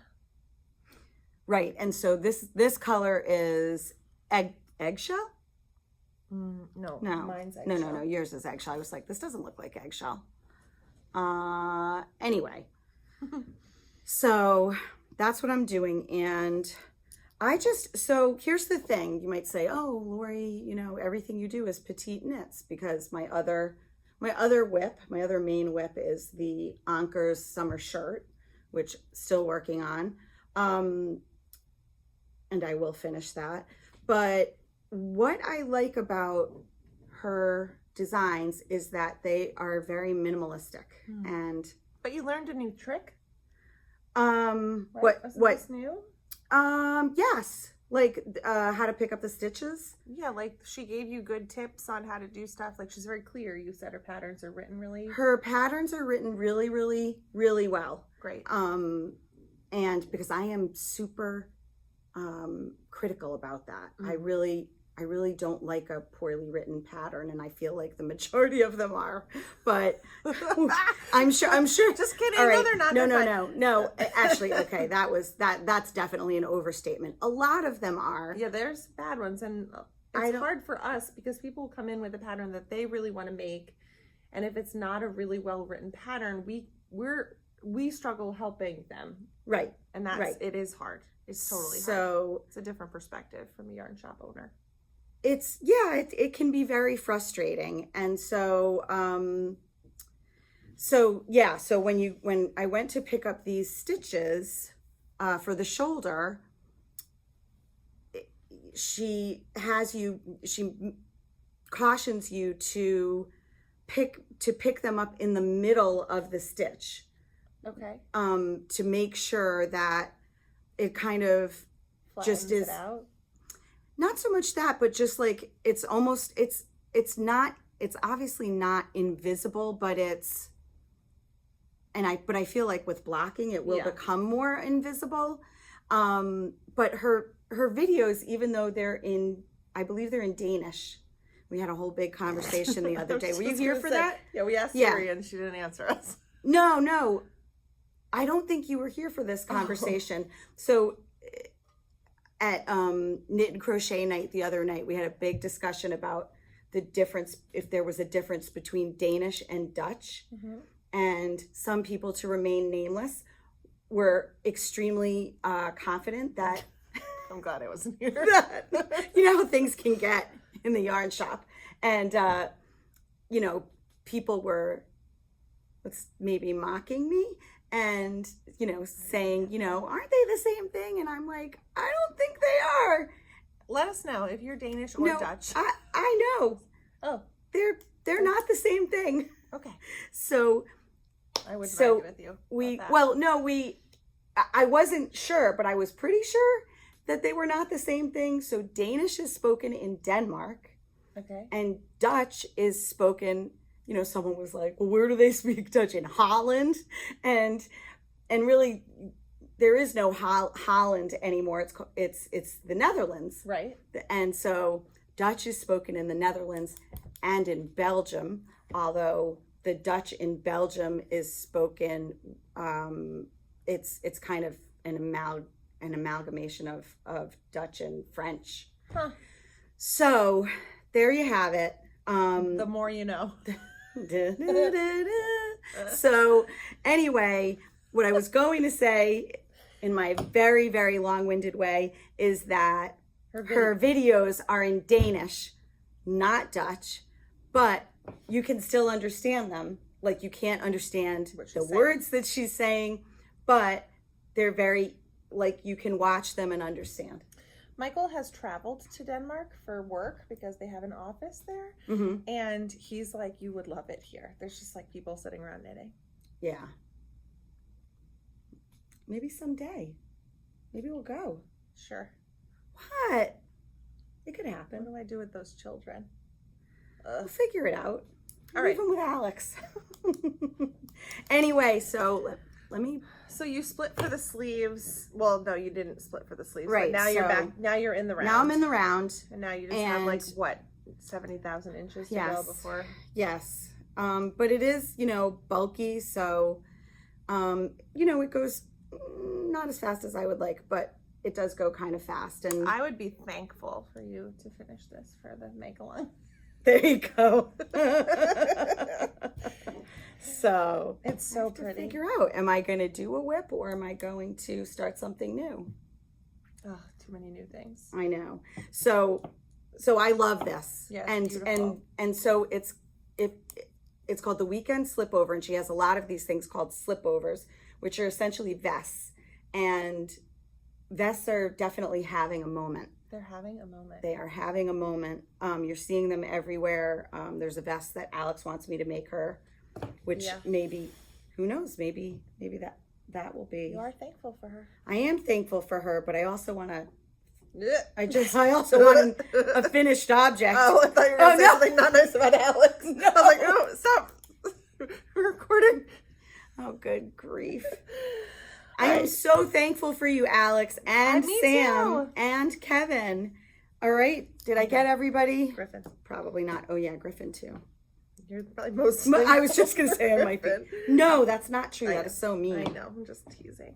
Right, and so this color is eggshell? No, mine's eggshell. No, yours is eggshell. I was like, this doesn't look like eggshell. Anyway, so that's what I'm doing, and so here's the thing. You might say, oh, Lori, everything you do is Petite Knits, because my other main whip is the Anker's summer shirt, which still working on. And I will finish that. But what I like about her designs is that they are very minimalistic. But you learned a new trick? Right? What? This new? Yes. Like how to pick up the stitches. Yeah, like she gave you good tips on how to do stuff. Like she's very clear. You said her patterns are written really... Her patterns are written really, really, really well. Great. And because I am super critical about that. I really don't like a poorly written pattern, and I feel like the majority of them are. But I'm sure. Just kidding. All right. No, they're not. No. Actually, okay, that's definitely an overstatement. A lot of them are. Yeah, there's bad ones, and it's hard for us because people come in with a pattern that they really want to make, and if it's not a really well written pattern, we struggle helping them. Right. And that's right. It is hard. It's totally hard. So it's a different perspective from a yarn shop owner. It can be very frustrating. And so when I went to pick up these stitches for the shoulder, she cautions you to pick them up in the middle of the stitch. Okay. To make sure that it kind of flattens just is it out. Not so much that, but just like it's obviously not invisible, but but I feel like with blocking, it will Yeah. become more invisible. But her videos, even though I believe they're in Danish. We had a whole big conversation the other day. Were you here for that? Yeah, we asked Siri and she didn't answer us. No. I don't think you were here for this conversation. So at Knit and Crochet Night the other night, we had a big discussion about the difference, if there was a difference between Danish and Dutch. Mm-hmm. And some people, to remain nameless, were extremely confident that I'm glad I wasn't here. you know how things can get in the yarn shop. And, you know, people were maybe mocking me and, you know, saying, you know, aren't they the same thing? And I'm like, I don't think they are. Let us know if you're Danish or Dutch. I know. Oh. They're not the same thing. Okay. So I wouldn't argue with you. I wasn't sure, but I was pretty sure that they were not the same thing. So Danish is spoken in Denmark. Okay. And Dutch is spoken, you know, someone was like, well, where do they speak Dutch? In Holland? And really, there is no Holland anymore. It's the Netherlands. Right. And so Dutch is spoken in the Netherlands and in Belgium, although the Dutch in Belgium is spoken, it's kind of an amalgamation of Dutch and French. Huh. So there you have it. The more you know. So anyway, what I was going to say in my very, very long-winded way is that her videos are in Danish, not Dutch, but you can still understand them. Like, you can't understand the words that she's saying, but they're very, like, you can watch them and understand. Michael has traveled to Denmark for work because they have an office there. Mm-hmm. And he's like, you would love it here. There's just like people sitting around knitting. Yeah. Maybe someday. Maybe we'll go. Sure. What? It could happen. What do I do with those children? We'll figure it out. All Leave right. them with Alex. Anyway, so let me. So you split for the sleeves. Well, no, you didn't split for the sleeves. Right. But now you're back. Now you're in the round. Now I'm in the round. And now you just have like what, 70,000 inches to go before. Yes. But it is, you know, bulky. So, you know, it goes not as fast as I would like, but it does go kind of fast. And I would be thankful for you to finish this for the make along. There you go. So it's so pretty. Figure out, am I going to do a whip or am I going to start something new? Oh, too many new things. I know. So I love this. Yeah, and so it's called the Weekend Slipover, and she has a lot of these things called slipovers, which are essentially vests. And vests are definitely having a moment. They're having a moment. They are having a moment. You're seeing them everywhere. There's a vest that Alex wants me to make her, which maybe, who knows, maybe that will be. You are thankful for her. I am thankful for her, but I also want to. I also want a finished object. Oh, I thought you were going to say something not nice about Alex. No. I was like, oh, stop. We're recording. Oh, good grief. I am so thankful for you, Alex, and Sam, and Kevin. All right. Did I get everybody? Griffin. Probably not. Oh, yeah, Griffin, too. You're probably most. I was just going to say I might be. No, that's not true. That is so mean. I know. I'm just teasing.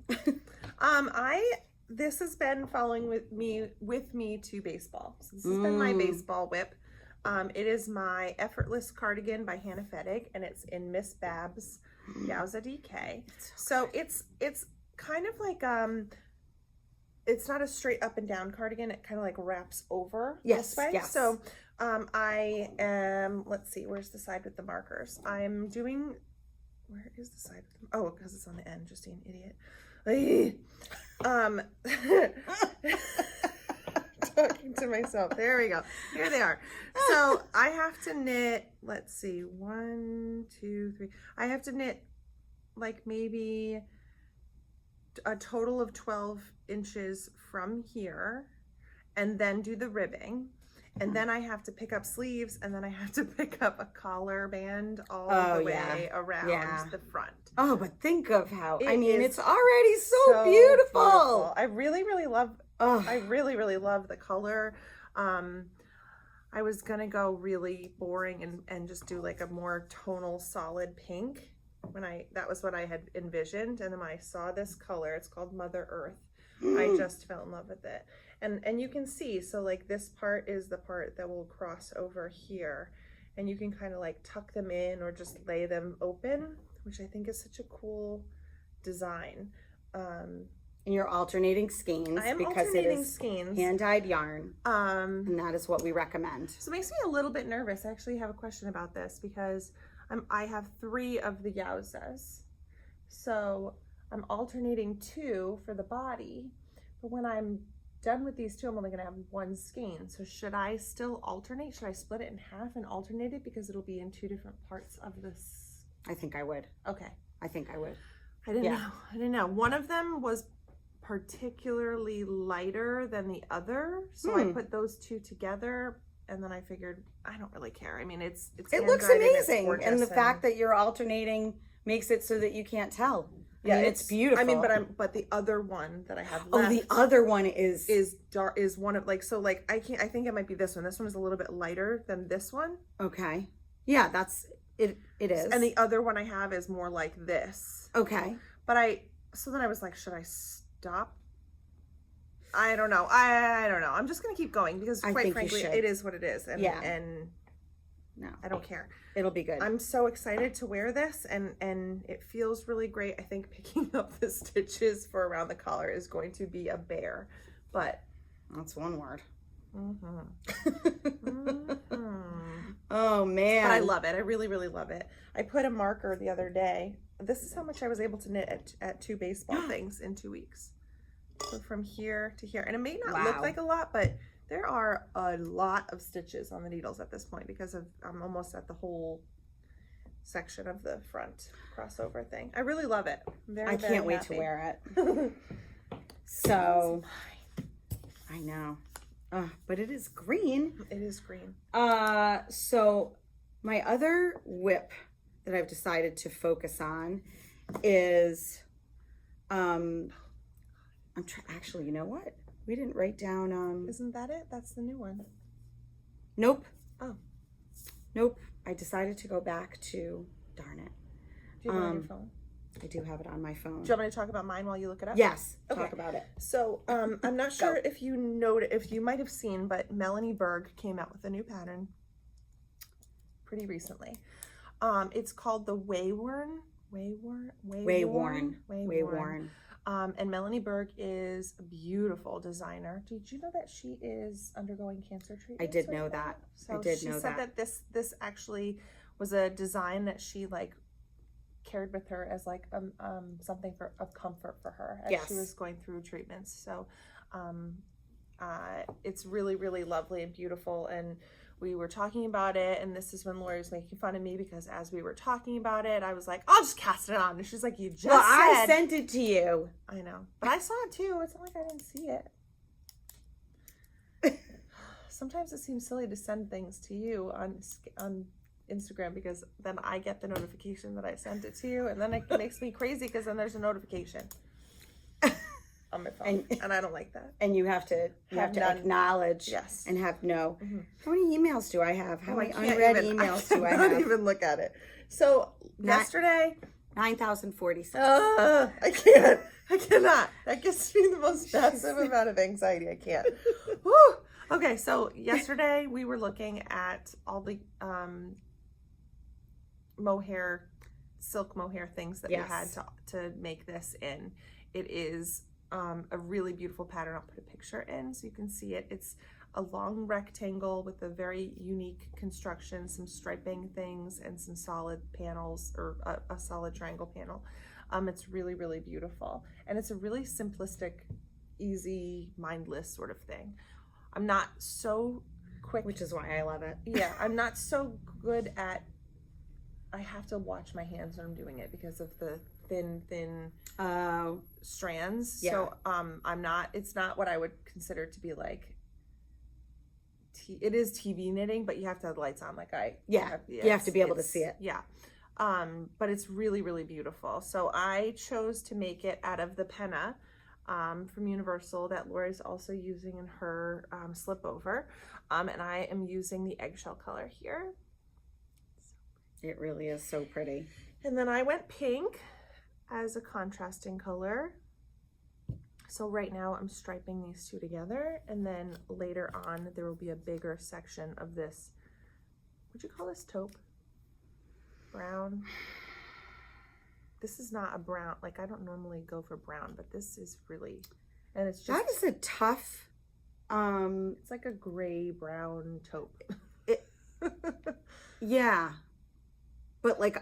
This has been following with me to baseball. So this has been my baseball whip. It is my Effortless Cardigan by Hannah Fettig, and it's in Miss Babs Yowza DK. So it's kind of like it's not a straight up and down cardigan. It kind of like wraps over this way. Yes. So I am, let's see, where's the side with the markers? I'm doing, where is the side with them? Oh, because it's on the end, just an idiot. Talking to myself. There we go. Here they are. So I have to knit, let's see, 1, 2, 3. I have to knit like maybe a total of 12 inches from here and then do the ribbing. And then I have to pick up sleeves, and then I have to pick up a collar band all the way around the front. Oh, but think of how, it's already so beautiful. I really, really love, I really, really love the color. I was gonna go really boring and just do like a more tonal solid pink that was what I had envisioned. And then when I saw this color, it's called Mother Earth, I just fell in love with it. And you can see, so like this part is the part that will cross over here, and you can kind of like tuck them in or just lay them open, which I think is such a cool design. And you're alternating skeins. I am because alternating it is skeins. Hand-dyed yarn, and that is what we recommend. So it makes me a little bit nervous. I actually have a question about this because I have 3 of the Yowzas. So I'm alternating 2 for the body, but when I'm done with these 2, I'm only gonna have 1 skein. So should I still alternate? Should I split it in half and alternate it because it'll be in 2 different parts of this? I think I would. Okay. I think I would. I didn't know. One of them was particularly lighter than the other, so I put those 2 together, and then I figured I don't really care. I mean, it looks amazing, and the fact that you're alternating makes it so that you can't tell. Yeah, it's beautiful. I mean, but the other one that I have left. Oh, the other one is dark. Is one of like, so like I think it might be this one. This one is a little bit lighter than this one. Okay. Yeah, that's it. It is. And the other one I have is more like this. Okay. But so then I was like, should I stop? I don't know. I don't know. I'm just gonna keep going because quite frankly, it is what it is. And and no, I don't care. It'll be good. I'm so excited to wear this, and it feels really great. I think picking up the stitches for around the collar is going to be a bear, but that's one word. Mm-hmm. Oh man. But I love it. I really, really love it. I put a marker the other day. This is how much I was able to knit at 2 baseball things in 2 weeks. So from here to here, and it may not look like a lot, but there are a lot of stitches on the needles at this point because I'm almost at the whole section of the front crossover thing. I really love it. I can't wait to wear it. So I know, but it is green. It is green. So my other whip that I've decided to focus on is, actually, you know what? We didn't write down, Isn't that it? That's the new one. Nope. Oh. Nope. I decided to go back to, darn it. Do you have it on your phone? I do have it on my phone. Do you want me to talk about mine while you look it up? Yes. Okay. Talk about it. So, I'm not sure if you might have seen, but Melanie Berg came out with a new pattern pretty recently. It's called the Wayworn. And Melanie Berg is a beautiful designer. Did you know that she is undergoing cancer treatment? I did know that. So she said that this actually was a design that she like carried with her as like something of comfort for her as she was going through treatments. So it's really, really lovely and beautiful. And we were talking about it, and this is when Lori was making fun of me because as we were talking about it, I was like, I'll just cast it on. And she's like, you just said. I sent it to you. I know. But I saw it too. It's not like I didn't see it. Sometimes it seems silly to send things to you on Instagram because then I get the notification that I sent it to you, and then it makes me crazy because then there's a notification on my phone, and I don't like that. And you have to acknowledge and have no. Mm-hmm. How many emails do I have? How many unread emails do I have? I don't even look at it. So yesterday, 9,046. I can't. I cannot. That gives me the most massive amount of anxiety. I can't. Woo! Okay, so yesterday we were looking at all the silk mohair things that we had to make this in. It is a really beautiful pattern. I'll put a picture in so you can see it. It's a long rectangle with a very unique construction, some striping things, and some solid panels, or a solid triangle panel. It's really, really beautiful. And it's a really simplistic, easy, mindless sort of thing. I'm not so quick. Which is why I love it. Yeah, I'm not so good at, I have to watch my hands when I'm doing it because of the thin strands. Yeah. So it's not what I would consider to be like it is TV knitting, but you have to have the lights on. Like you have to be able to see it. Yeah. But it's really, really beautiful. So I chose to make it out of the penna from Universal that Lori's also using in her slip over. And I am using the eggshell color here. It really is so pretty. And then I went pink as a contrasting color. So right now I'm striping these two together, and then later on there will be a bigger section of this. Would you call this taupe? Brown? This is not a brown, like I don't normally go for brown, but this is really, and it's just. That is a tough, it's like a gray brown taupe. Yeah. But like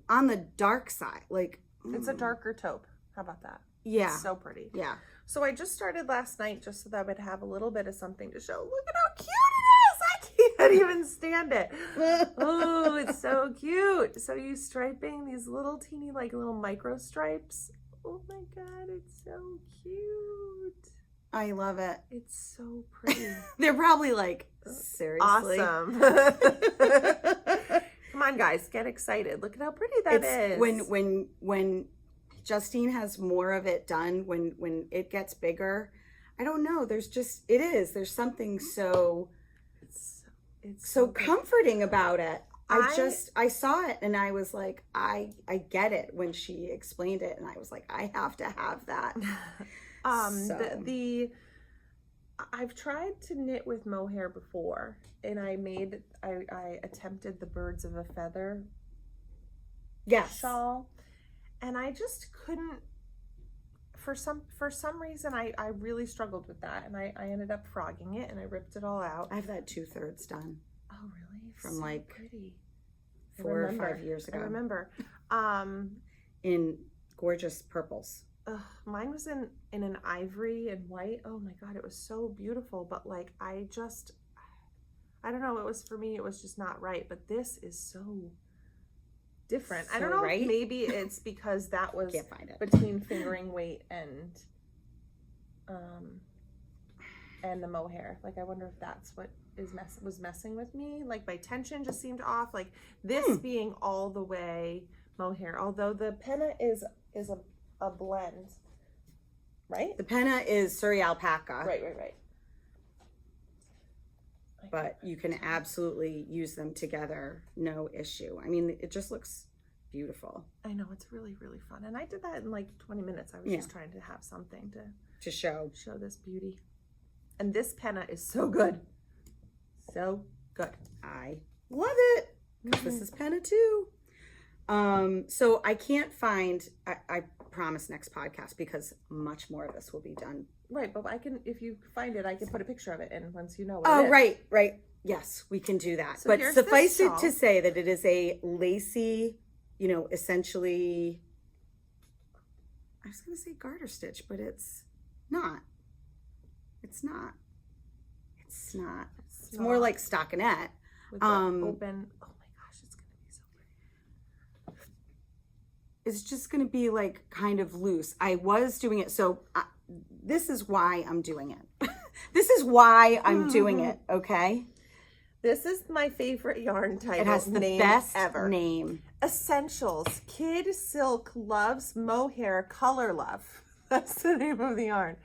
on the dark side, like. It's a darker taupe. How about that? Yeah. It's so pretty. Yeah. So I just started last night just so that I would have a little bit of something to show. Look at how cute it is. I can't even stand it. Oh, it's so cute. So you striping these little teeny, like little micro stripes. Oh my God, it's so cute. I love it. It's so pretty. They're probably like, seriously? Awesome. Come on, guys, get excited. Look at how pretty that is. When Justine has more of it done, when it gets bigger, I don't know. There's something so it's so comforting about it. I saw it and I was like, I get it when she explained it, and I was like, I have to have that. I've tried to knit with mohair before, and I attempted the birds of a feather shawl, and I just couldn't, for some reason I really struggled with that, and I ended up frogging it and I ripped it all out. I've had 2/3 done. Oh really? From so like pretty. 4 or 5 years ago. I remember. In gorgeous purples. Mine was in an ivory and white. Oh my God, it was so beautiful. But like, I don't know. It was, for me, it was just not right. But this is so different. I don't know. Right? Maybe it's because that was Can't find it. between fingering weight and the mohair. Like, I wonder if that's what was messing with me. Like, my tension just seemed off. Like this being all the way mohair, although the penna is a blend, right? The penna is Surrey alpaca. Right. But you can absolutely use them together, no issue. I mean, it just looks beautiful. I know, it's really, really fun. And I did that in like 20 minutes. I was just trying to have something to show this beauty. And this penna is so good. So good. I love it. This is penna too. So I can't find, I promise next podcast, because much more of this will be done. Right, but I can, if you find it, I can put a picture of it in once you know what it is. Right. Yes, we can do that. So but suffice it shawl. to say that it is a lacy, essentially, I was going to say garter stitch, but it's not. It's not. It's more like stockinette. With the open, oh my gosh, it's going to be so pretty. It's just going to be like kind of loose. I was doing it. So this is why I'm doing it. This is why I'm doing it. Okay. This is my favorite yarn title. It has the best name. Essentials. Kid Silk Loves Mohair Color Love. That's the name of the yarn.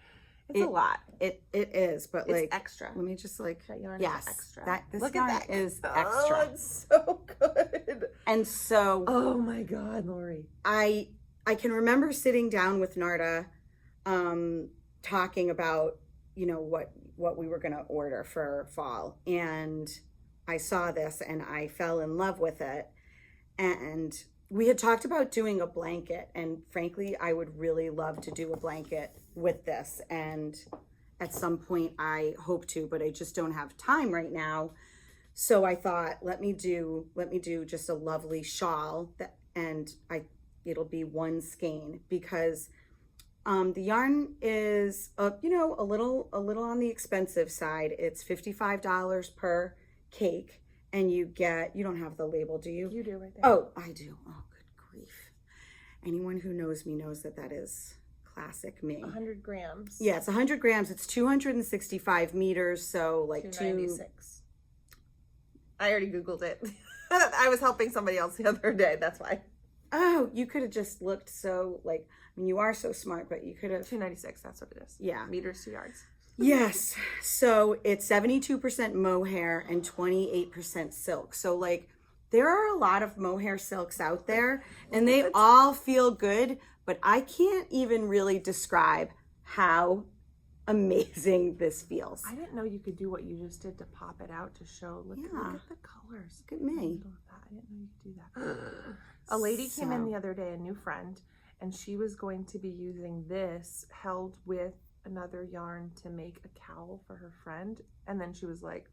It's a lot. It is, but it's like extra. Let me just like that yarn yes, is extra. This Look yarn at that. is extra. Oh, it's so good. And so, oh my God, Lori. I can remember sitting down with Narda, talking about what we were going to order for fall, and I saw this and I fell in love with it. And we had talked about doing a blanket, and frankly, I would really love to do a blanket with this. And at some point I hope to, but I just don't have time right now. So I thought, let me do just a lovely shawl it'll be one skein, because the yarn is a little on the expensive side. It's $55 per cake, and you don't have the label, do you? You do right there. Oh, I do. Oh, good grief. Anyone who knows me knows that is classic me. 100 grams. Yeah, it's 100 grams. It's 265 meters, so like 296. I already Googled it. I was helping somebody else the other day. That's why. Oh, you could have just looked so like, I mean, you are so smart, but you could have. 296. That's what it is. Yeah. Meters to yards. Yes. So it's 72% mohair and 28% silk. So like there are a lot of mohair silks out there and they all feel good, but I can't even really describe how amazing this feels. I didn't know you could do what you just did to pop it out to show. Look at the colors. Look at me. I didn't know you could do that. A lady came in the other day, a new friend, and she was going to be using this held with another yarn to make a cowl for her friend. And then she was like,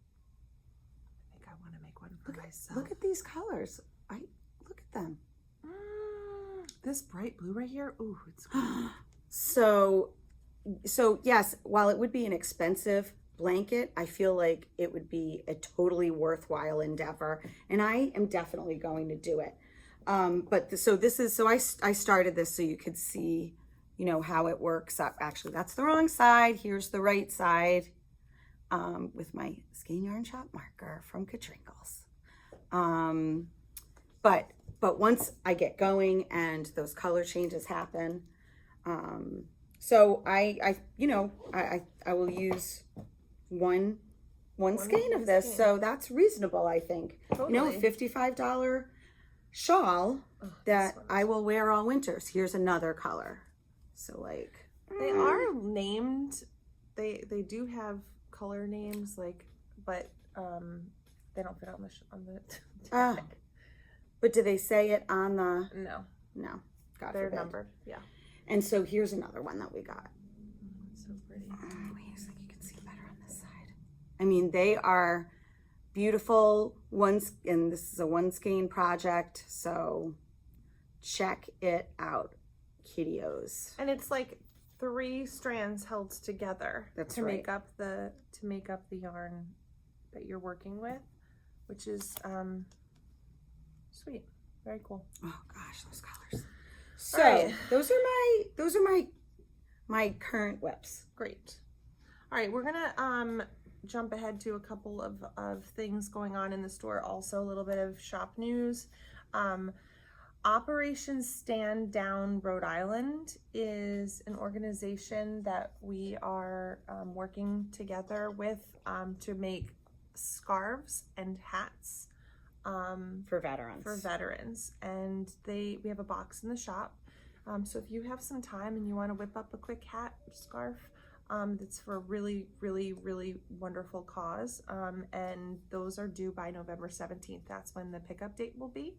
I think I want to make one for myself. Look at these colors. Look at them. This bright blue right here. Ooh, it's cool. So yes, while it would be an expensive blanket, I feel like it would be a totally worthwhile endeavor, and I am definitely going to do it. I started this so you could see, you know, how it works up. Actually, that's the wrong side. Here's the right side, with my Skein Yarn Shop marker from Katrinkles. But once I get going and those color changes happen, so I will use one skein of this. Skein. So that's reasonable, I think. Totally. You know, a $55 shawl that I will wear all winters. Here's another color. So like they are named. They do have color names, like, but they don't fit on the tag. But do they say it on the? No. God They're forbid. numbered. Yeah. And so here's another one that we got. So pretty. Wait, so you can see better on this side. I mean, they are beautiful ones, and this is a one skein project, so check it out, kiddios. And it's like 3 strands held together to make up the yarn that you're working with, which is sweet. Very cool. Oh gosh, those colors. So those are my current whips. Great. All right, we're gonna jump ahead to a couple of things going on in the store. Also, a little bit of shop news. Operation Stand Down Rhode Island is an organization that we are working together with to make scarves and hats for veterans. And we have a box in the shop. So if you have some time and you want to whip up a quick hat or scarf, that's for a really, really, really wonderful cause. And those are due by November 17th. That's when the pickup date will be.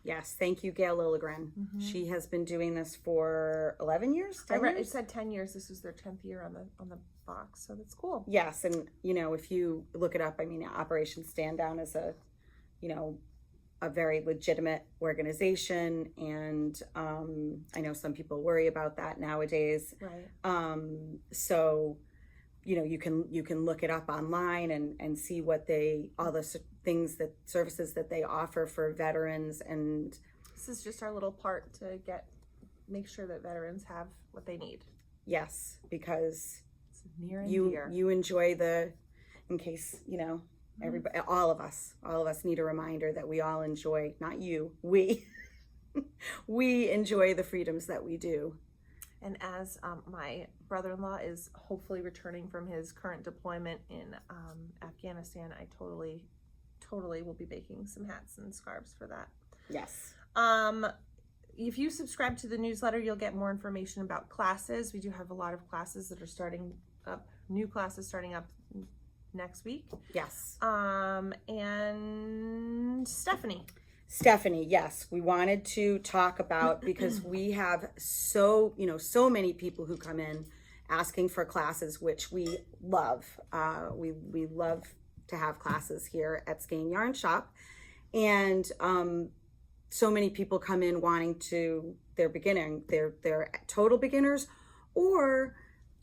Yes, thank you, Gail Lilligren. Mm-hmm. She has been doing this for 11 years. 10 years? It said 10 years. This was their 10th year on the box, so that's cool. Yes, and you know, if you look it up, I mean, Operation Stand Down is a very legitimate organization, and I know some people worry about that nowadays. Right. So, you know, you can look it up online and see what all the services that they offer for veterans. And this is just our little part to make sure that veterans have what they need. Yes, because it's near and dear. You enjoy in case, you know, everybody, all of us need a reminder that we all enjoy, not you, we enjoy the freedoms that we do. And as my brother-in-law is hopefully returning from his current deployment in Afghanistan, I totally will be baking some hats and scarves for that. Yes. If you subscribe to the newsletter, you'll get more information about classes. We do have a lot of classes that are starting up, new classes starting up next week. Yes. And Stephanie, yes, we wanted to talk about, because we have so many people who come in asking for classes, which we love. We love to have classes here at Skein Yarn Shop, and so many people come in wanting they're total beginners, or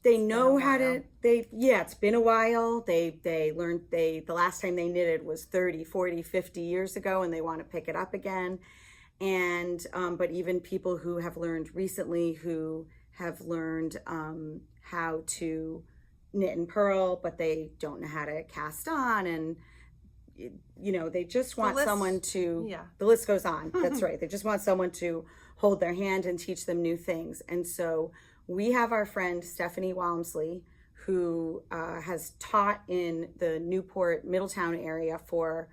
they know how to, it's been a while. They learned, the last time they knitted was 30, 40, 50 years ago, and they want to pick it up again. And, but even people who have learned recently, who have learned how to knit and purl, but they don't know how to cast on, and you know, they just want someone to, yeah. the list goes on. That's right. They just want someone to hold their hand and teach them new things. And so we have our friend Stephanie Walmsley, who has taught in the Newport, Middletown area for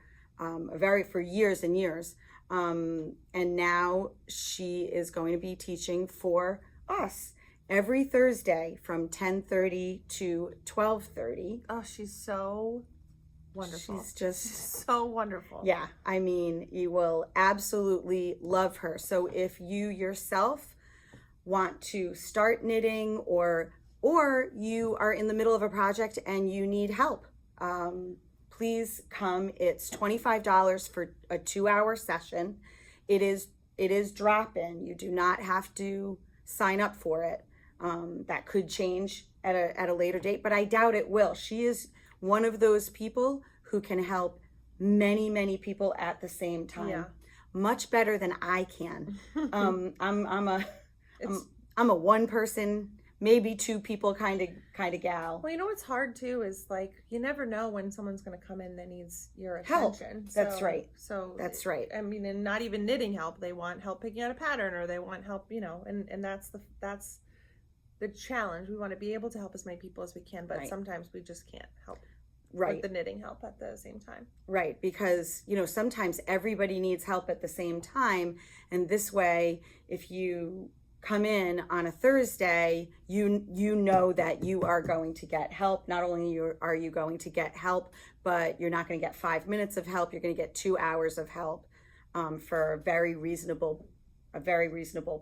years and years. And now she is going to be teaching for us every Thursday from 10:30 to 12:30. Oh, she's so wonderful. She's just so wonderful. Yeah, I mean, you will absolutely love her. So if you yourself want to start knitting, or you are in the middle of a project and you need help, please come. It's $25 for a 2-hour session. It is drop-in. You do not have to sign up for it. That could change at a later date, but I doubt it will. She is one of those people who can help many, many people at the same time. Yeah. Much better than I can. I'm a one person, maybe 2 people kind of gal. Well, you know what's hard too is like you never know when someone's going to come in that needs your Help. attention. That's right. So that's right. I mean, and not even knitting help. They want help picking out a pattern, or they want help, you know, and that's the challenge. We want to be able to help as many people as we can, but sometimes we just can't help. With the knitting help at the same time. Right, because, you know, sometimes everybody needs help at the same time, and this way, if you come in on a Thursday, you know that you are going to get help. Not only are you going to get help, but you're not going to get 5 minutes of help. You're going to get 2 hours of help for a very reasonable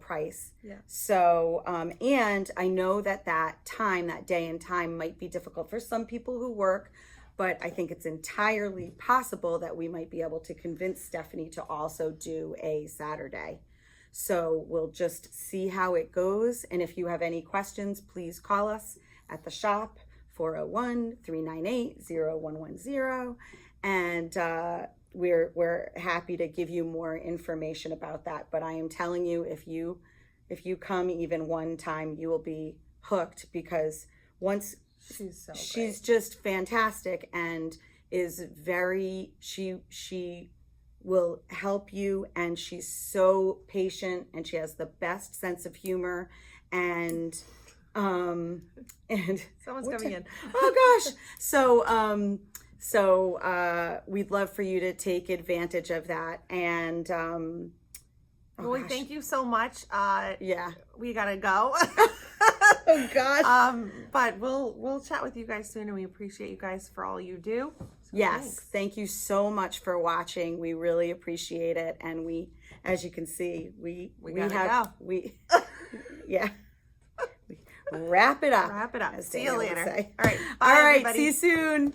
price. Yeah. So, and I know that day and time might be difficult for some people who work, but I think it's entirely possible that we might be able to convince Stephanie to also do a Saturday. So we'll just see how it goes. And if you have any questions, please call us at the shop, 401-398-0110. And we're happy to give you more information about that. But I am telling you, if you come even one time, you will be hooked, because once she's just fantastic and is she will help you, and she's so patient, and she has the best sense of humor, and someone's coming in. Oh gosh. So we'd love for you to take advantage of that. And well, thank you so much. Yeah, we gotta go. Oh gosh. But we'll chat with you guys soon, and we appreciate you guys for all you do. So yes, thanks. Thank you so much for watching. We really appreciate it, and we, as you can see, we gotta go. Yeah. Wrap it up. See you later. All right. Bye, everybody. See you soon.